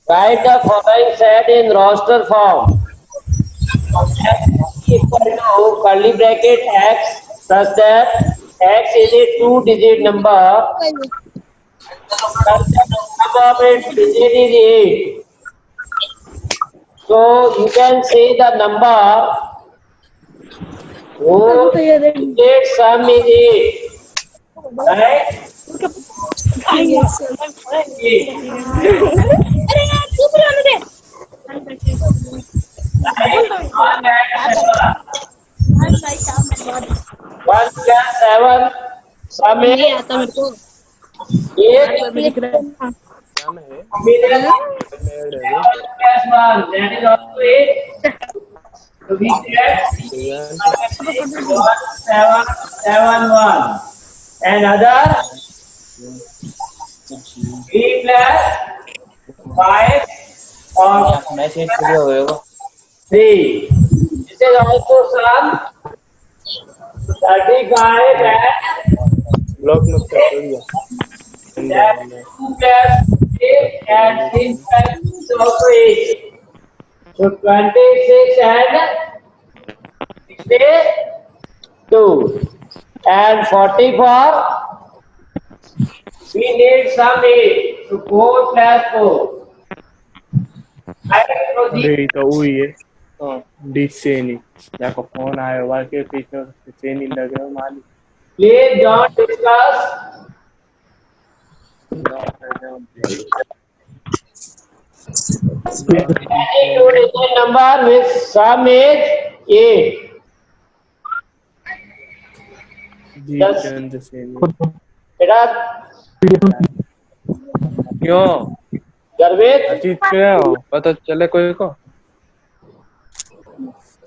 Write the following set in roster form. X equal to curly bracket x such that x is a two-digit number. Such that the sum of its digit is 8. So you can say the number whose digit sum is 8. Right? Yes, sir. 8. Right? One and 7. 1 plus 7 sum is नहीं आता मेरे को 8. जाना है Combination में add है वो 7 plus 1 that is also 8. So we get design 1771 and other 3 plus 5 or message पूरा होएगा 3. This is also sum 35 and block मत कर छोड़ दिया that 2 plus 8 and 6 plus 2 is also 8. So 26 and 62 and 44 we need some 8. So 4 plus 4. I know अरे these तो वही है डिश से नहीं जाको फोन आयो वाके पीछे से नहीं लगे माली please don't discuss. Any two digit number with sum is 8. Ji Just चंद से नहीं it up क्यों Garvit, अजीत क्या हो पता चले कोई को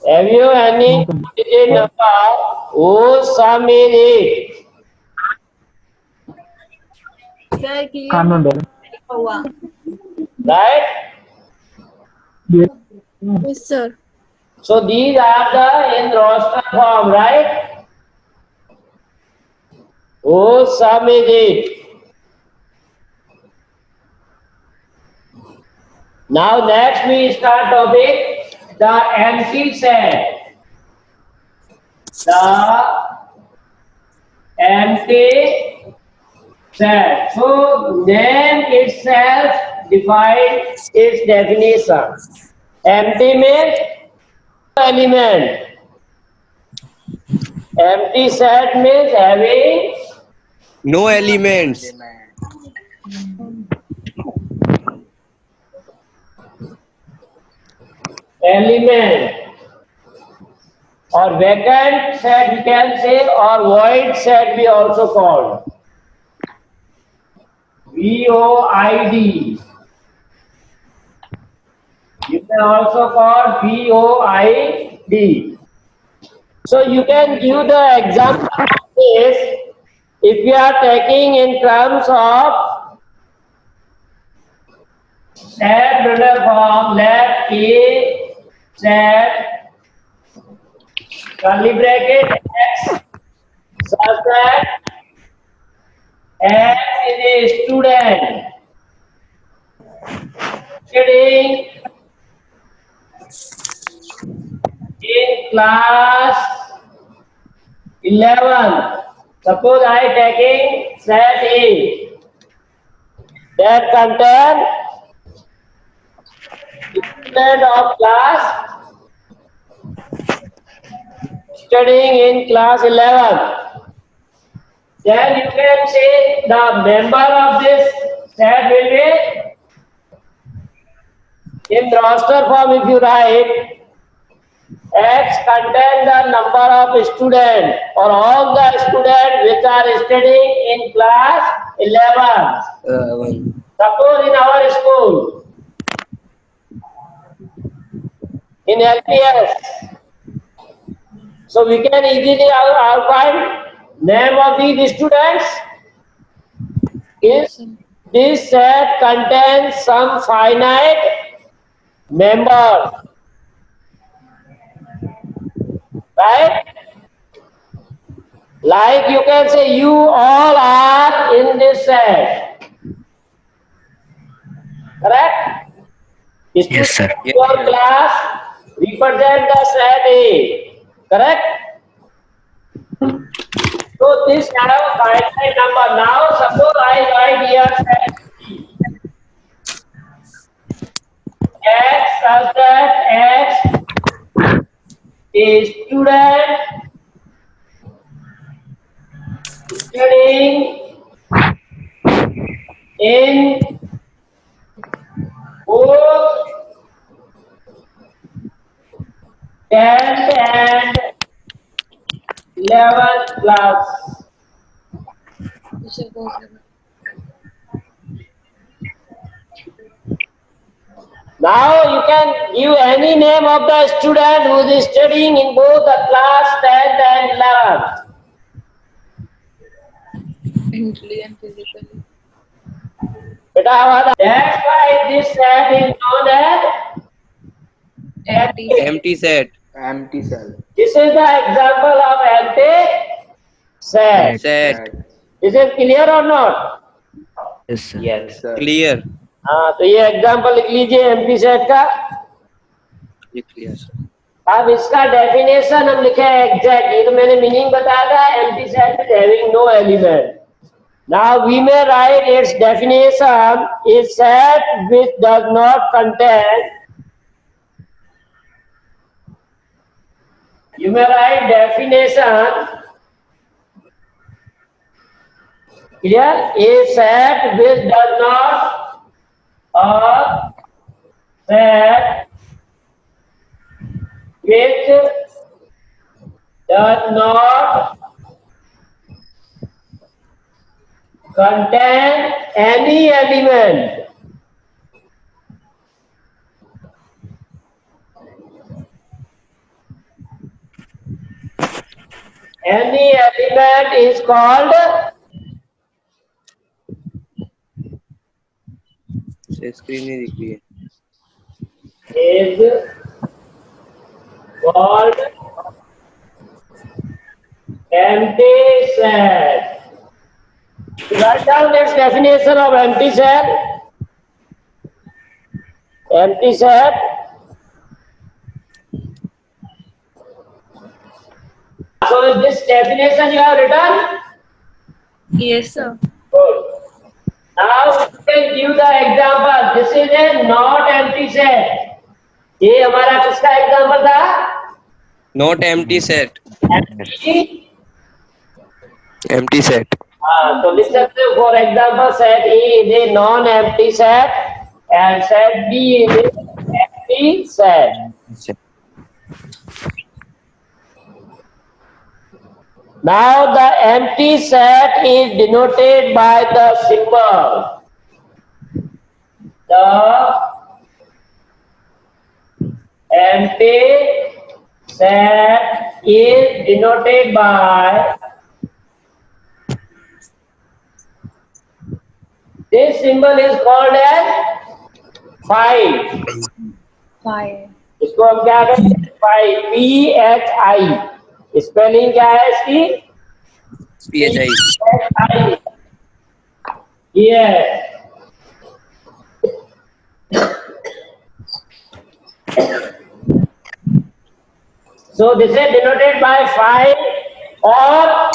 have you any two digit number whose sum is 8? Sir की हुआ Right? Yes sir So these are the in roster form, right? Whose sum is 8? Now next we start topic the empty set. The empty set. So name itself define its definition. Empty means element. Empty set means having No elements. element. Or vacant set we can say, or void set we also call. VOID. You can also call VOID. So you can give the example of this if you are taking in terms of set builder form, let A set curly bracket X such that X is a student studying in class 11. Suppose I taking set A that contain student of class studying in class 11. Then you can say the member of this set will be in roster form if you write X contain the number of students or all the students which are studying in class 11. Suppose in our school, in LPS, so we can easily find name of these students. Is this set contains some finite member, right? Like you can say you all are in this set. Correct? Yes, sir. Student in your class represent the set A. Correct? So this have a finite number. Now suppose I write here set B. X such that X is student studying in both 10th and 11th class. Yes, sir. Go, sir. Now you can give any name of the student who is studying in both the class 10th and 11th. Mentally and physically. Beta, that's why this set is known as Empty. Empty set. Empty cell. This is the example of empty set. Set. Is it clear or not? Yes, sir. Yes, sir. Clear. हाँ तो ये example लिख लीजिए empty set का. ये clear sir. अब इसका definition हम लिखे एग्जैक्ट. ये तो मैंने मीनिंग बताया था. Empty set is having no element. Now we may write its definition is set which does not contain. You may write definition. Clear? A set which does not or set which does not contain any element is called screen नहीं दिख रही है. is called empty set. Write down its definition of empty set. Empty set. So this definition you have written? Yes, sir. Good. Now you can give the example. This is a not empty set. ये हमारा किसका example था? Not empty set. Empty. Empty set. हाँ तो लिख सकते हो for example set A is a non-empty set and set B is an empty set. Now the empty set is denoted by the symbol. The empty set is denoted by this symbol is called as phi. Phi. इसको हम क्या कहते हैं? phi. PHI. Spelling क्या है इसकी? PHI. Yes. So this is denoted by phi, or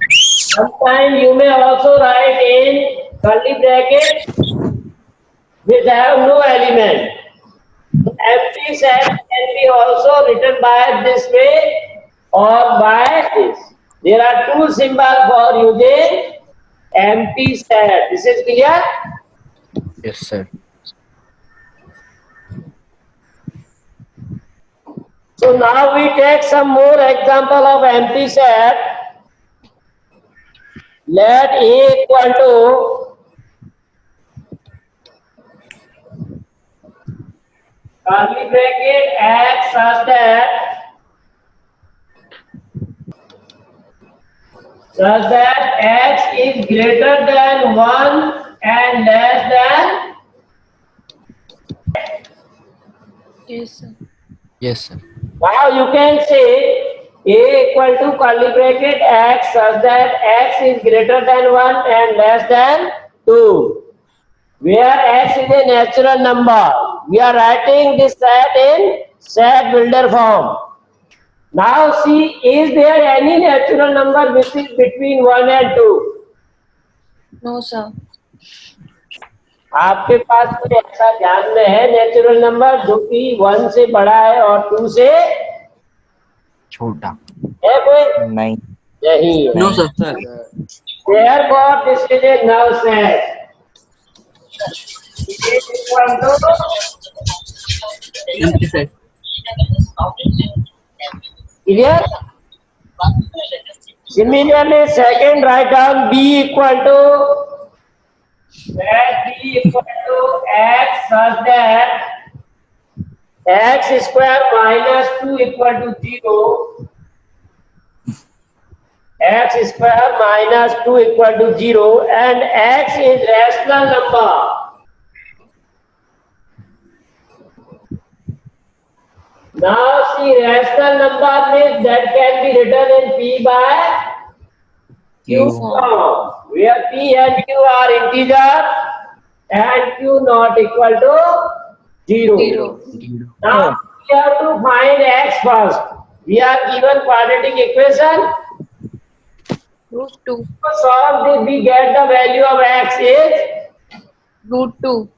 sometimes you may also write in curly bracket which have no element. Empty set can be also written by this way or by this. There are two symbols for using empty set. This is clear? Yes, sir. So now we take some more example of empty set. Let A equal to curly bracket X such that X is greater than 1 and less than. Yes, sir. Yes, sir. Now you can say A equal to curly bracket X such that X is greater than 1 and less than 2. where x is a natural number. We are writing this set in set builder form. Now see, is there any natural number which is between 1 and 2? No, sir. आपके पास कोई ऐसा ध्यान में है natural number जो कि 1 से बड़ा है और 2 से छोटा। है कोई? नहीं। नहीं है। No, sir. Sir. Therefore, this is a null set. It is equal to Empty set. clear? Similarly, second write down b equal to x such that x square minus 2 equal to 0. X square minus 2 equal to 0 and x is rational number. Now see, rational number means that can be written in P by Q form, where P and Q are integer and Q not equal to 0. Zero. Now we have to find x first. We are given quadratic equation. Root 2. To solve this, we get the value of x is Root 2.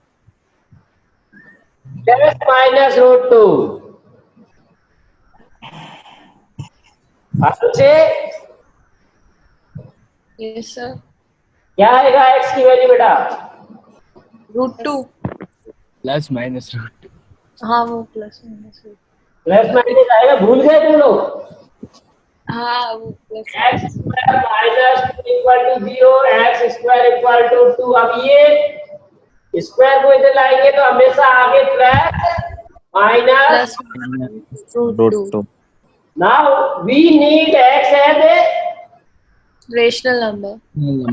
x minus root 2. अब से Yes, sir. क्या आएगा x की value बेटा? Root 2. Plus minus root. हाँ वो plus minus root. Plus minus आएगा, भूल गए तुम लोग? हाँ वो plus x square minus 2 equal to 0, x square equal to 2. अब ये स्क्वायर को इधर लाएंगे तो हमेशा आगे plus minus. Plus root root 2. Two. Now we need x as a, Rational number.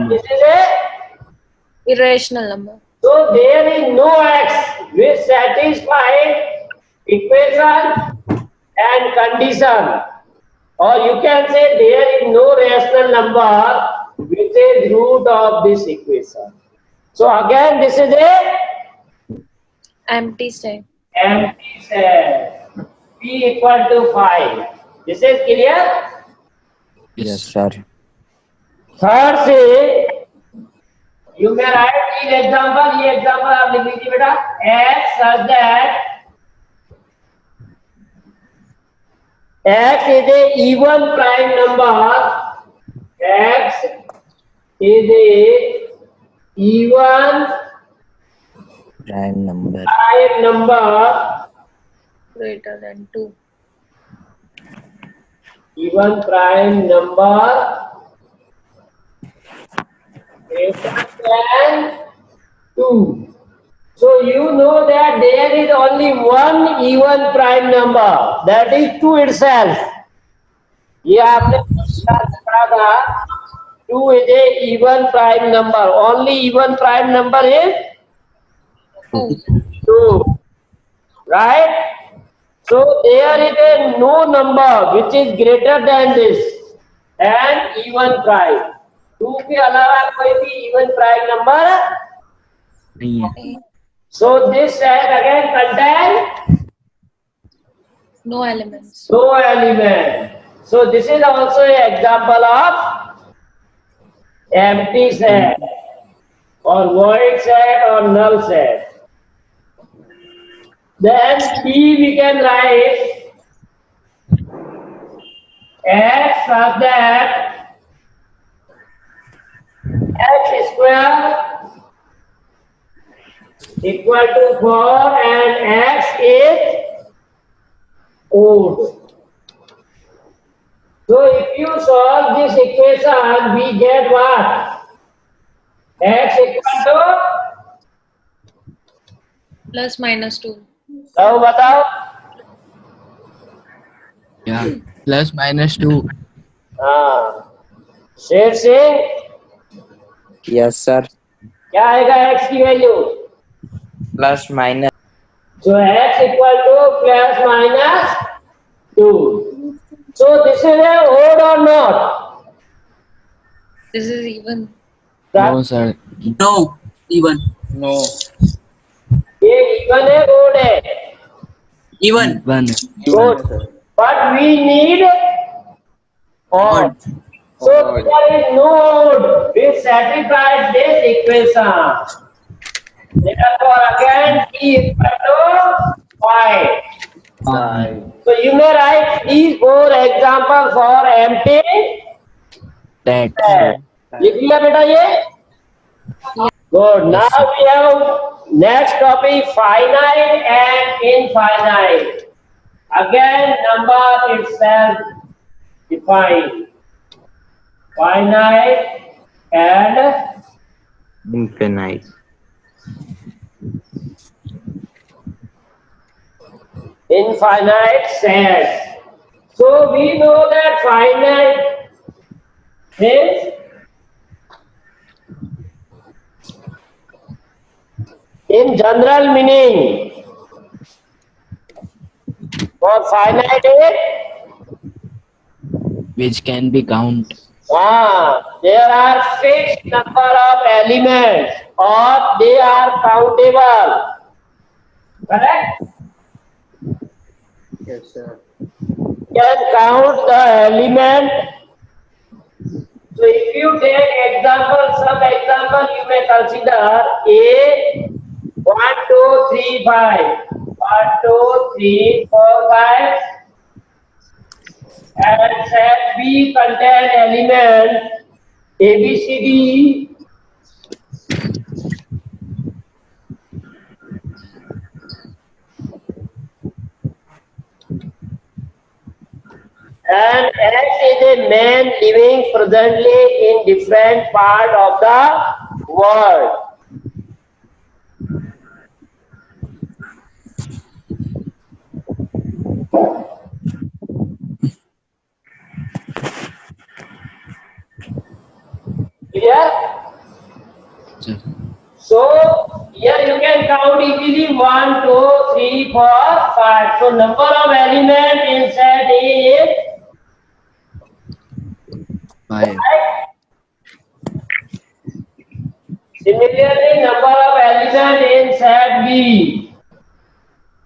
this is a, Irrational number. so there is no x which satisfies equation and condition, or you can say there is no rational number which is root of this equation. So again this is a Empty set. empty set. P equal to 5. This is clear? Yes sir. Third से you may write these example. ये example आप लिख लीजिए बेटा. X such that x is a even prime number. X is a even prime number. prime number. Greater than 2. Even prime number greater than 2. So you know that there is only one even prime number, that is 2 itself. ये आपने पढ़ा था. 2 is a even prime number. Only even prime number is 2. Right? So there is a no number which is greater than this and even prime. 2 के अलावा कोई भी even prime number नहीं है। So this set again contain No elements. no element. So this is also an example of empty set or void set or null set. Then P we can write x such that x square equal to 4 and x is odd. So if you solve this equation, we get what? X equal to, Plus minus 2. अब बताओ. या plus minus two. हाँ, Sher Singh Yes, sir. क्या आएगा x की value? Plus minus. So x equal to plus minus 2. So this is a odd or not? This is even. No sir. No. Even. No. ये even है odd है? Even. One. Good. But we need odd. So Odd. there is no odd. We satisfy this equation. Therefore again t equal to 5. Five. So you may write these four examples for empty That. set. लिख लिया बेटा ये? Good. Now sir. we have next topic finite and infinite. Again number itself defined. Finite and Infinite. infinite sets. So we know that finite is in general meaning for finite is Which can be count. there are fixed number of elements or they are countable. Correct? Yes, sir. Can count the element. So if you take example, some example you may consider A 1, 2, 3, 5. 1, 2, 3, 4, 5. And set B contain element A, B, C, D. And X is a man living presently in different part of the world. Clear? Sir. So here you can count easily 1, 2, 3, 4, 5. So number of element in set A is 5. Similarly, number of element in set B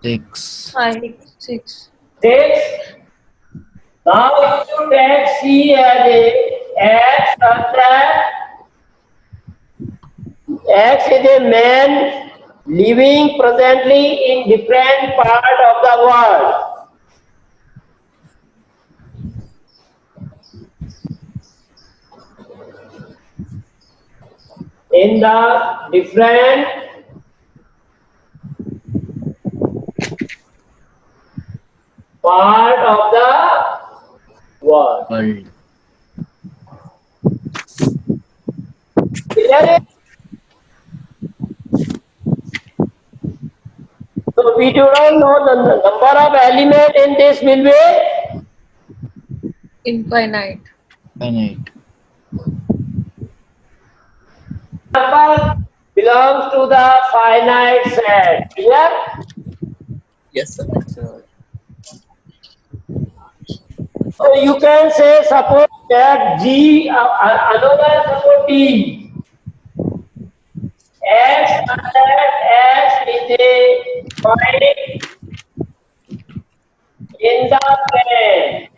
6. 5, 6. 6. Now if you take C as a X subtract X is a man living presently in different part of the world. In the different part of the world. World. Clear it? So we do not know the number of element in this will be Infinite. Finite. number belongs to the finite set. Clear? Yes, sir. Sir. So you can say suppose that G another suppose T. X under X is a point in the plane.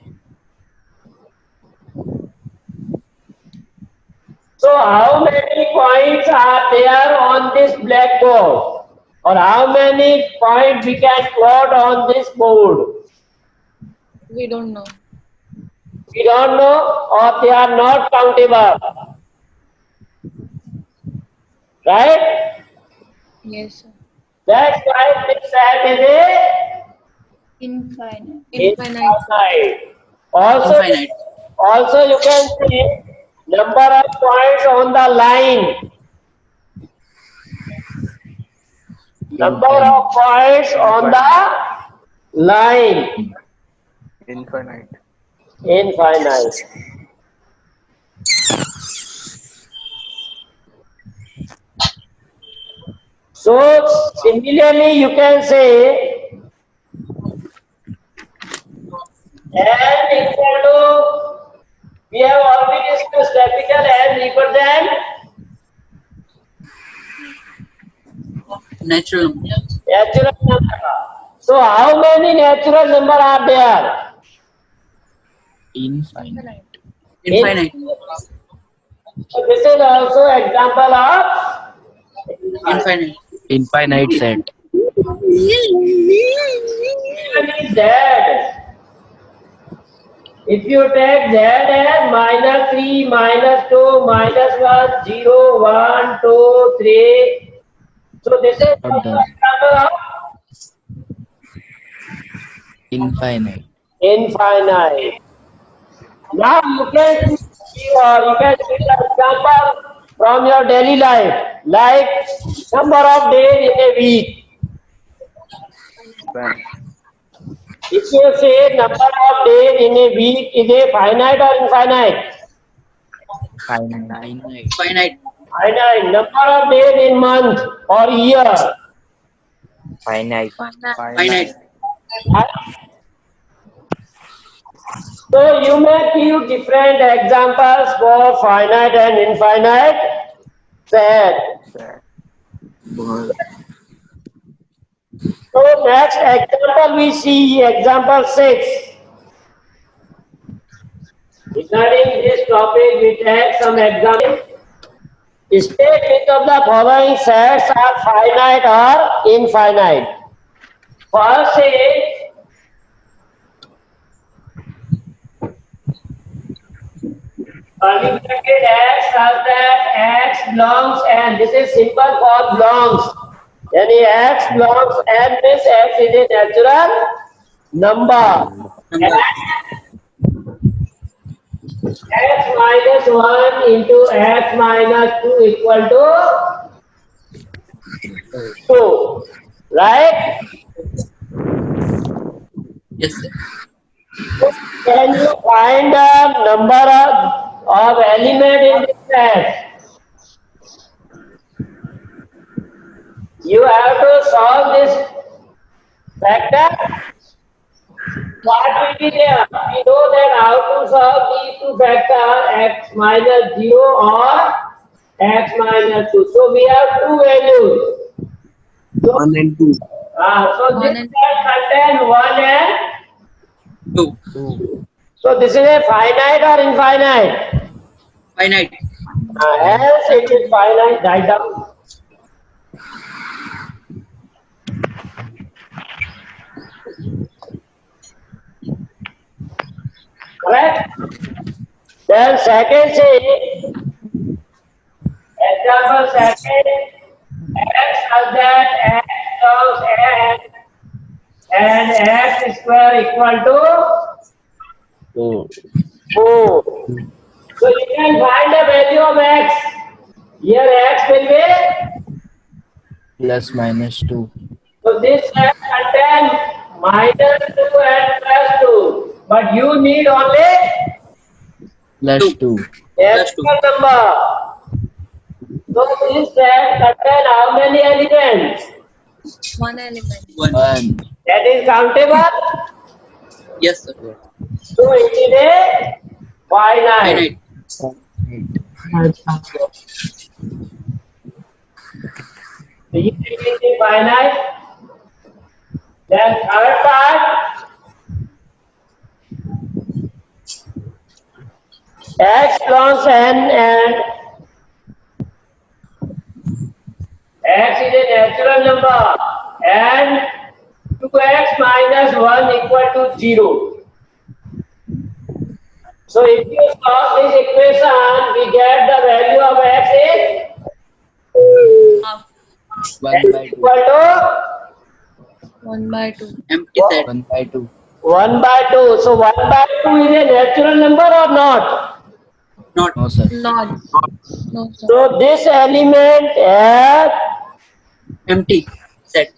So how many points are there on this blackboard? Or how many points we can plot on this board? We don't know. We don't know or they are not countable. Right? Yes, sir. That's why this set is a Infinite. infinite. Also, Infinite. also you can see number of points on the line. Number of points on the line. Infinite. Infinite. So similarly you can say n equal to, we have already discussed capital N represent Natural number. Natural number. So how many natural number are there? Infinite. Infinite. So this is also example of Infinite. Infinite set. even is Z. If you take Z as minus 3, minus 2, minus 1, 0, 1, 2, 3. So this is Not also done. example of Infinite. infinite. Now you can see the example from your daily life, like number of days in a week. One. If you say number of days in a week is a finite or infinite? Finite. Finite. Finite. Number of days in month or year. Finite. Finite. Finite. So you may give different examples for finite and infinite set. So next example we see example 6. Regarding this topic we take some examples. State which of the following sets are finite or infinite. First is curly bracket X such that X belongs and this is simple for belongs. Yani X belongs and this X is a natural number. Number. X minus 1 into X minus 2 equal to 2. Right? Yes, sir. Can you find the number of element in this set? You have to solve this factor. What will be there? We know that how to solve these two factors, x minus 0 or x minus 2. So we have two values. So, 1 and 2. so One this and- set contains 1 and 2. so this is a finite or infinite? Finite. Hence it is finite. Write down. Correct? Then second say, example second, x such that x belongs and x square equal to 4. So you can find the value of x. Here x will be, Plus minus 2. so this set contains minus 2 and plus 2. But you need only Plus 2. natural number. So this set contains how many elements? One element. 1. 1. That is countable. Yes, sir. So it is a finite. Finite. It is a finite. Then third part, x belongs and x is a natural number and 2x minus 1 equal to 0. So if you solve this equation, we get the value of x is Half. 1 by 2. equal to 1 by 2. Empty set. 1 by 2. 1 by 2. So 1 by 2 is a natural number or not? Not. No, sir. Not. No, sir. So this element has Empty set.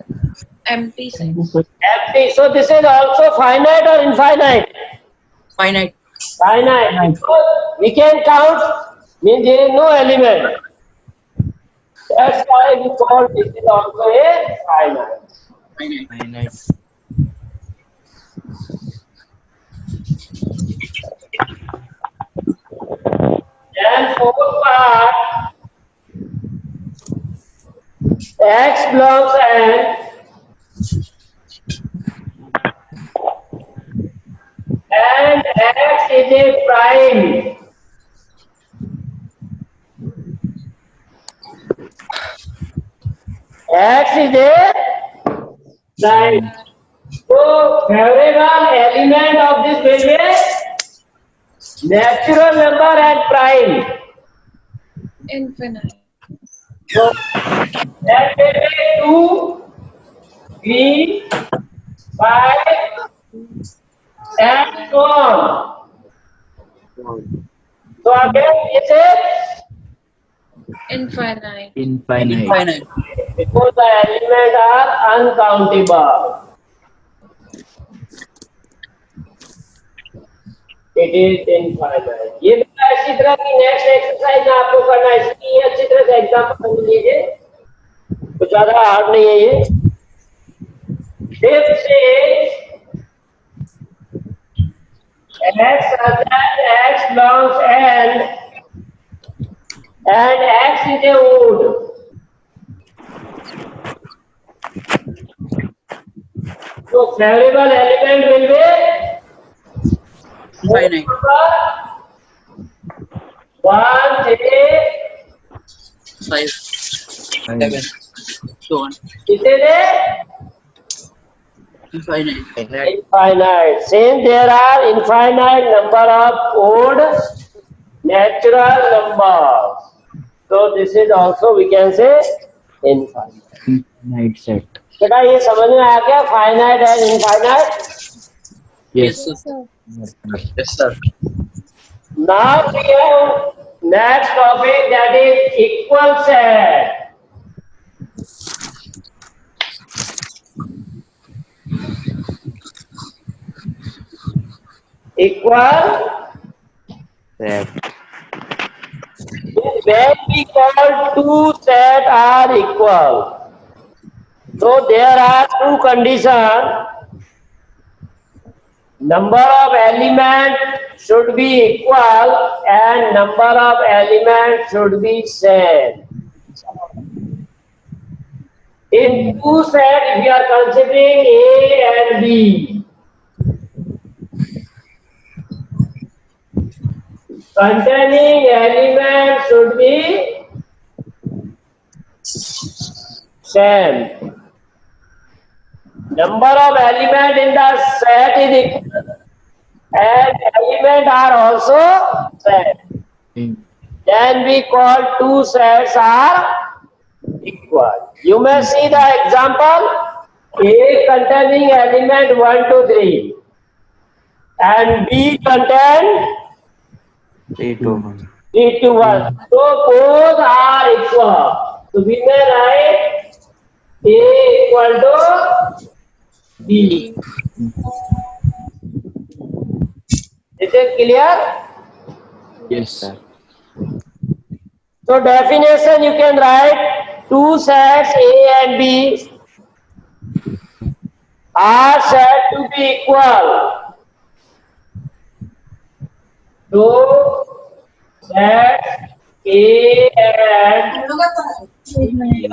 Empty set. empty. So this is also finite or infinite? Finite. Finite. So we can count, means there is no element. That's why we call this is also a finite. Finite. Finite. Then fourth part, X belongs and X is a prime. X is a prime. So favorable element of this will be natural number and prime. Infinite. So that will be 2, 3, 5, and so on. So again it is Infinite. Infinite. Infinite. because the elements are uncountable. It is infinite. ये बेटा इसी तरह की next exercise आपको करना है, इसकी अच्छी तरह से एग्जांपल समझ लीजिए, कुछ ज्यादा हार्ड नहीं है ये. This is x such that x belongs and x is a wood. So favorable element will be Infinite. 1, 3, 5, 7, so on. it is a Infinite. infinite. Since there are infinite number of odd natural numbers, so this is also we can say infinite. Infinite set. बेटा ये समझ में आ गया finite and infinite. Yes. sir. So, Yes, sir. Now we have next topic, that is equal set. Equal set. when we call two sets are equal. So there are two conditions. Number of elements should be equal and number of elements should be same. In two sets, we are considering A and B. Containing elements should be same. Number of elements in the set is equal and elements are also same. Then we call two sets are equal. You may see the example. A containing element 1, 2, 3 and B contain 3 to 1. 3 to 1. So both are equal. So we may write A equal to B. Is it clear? Yes, sir. So definition you can write two sets A and B are said to be equal. So sets A and B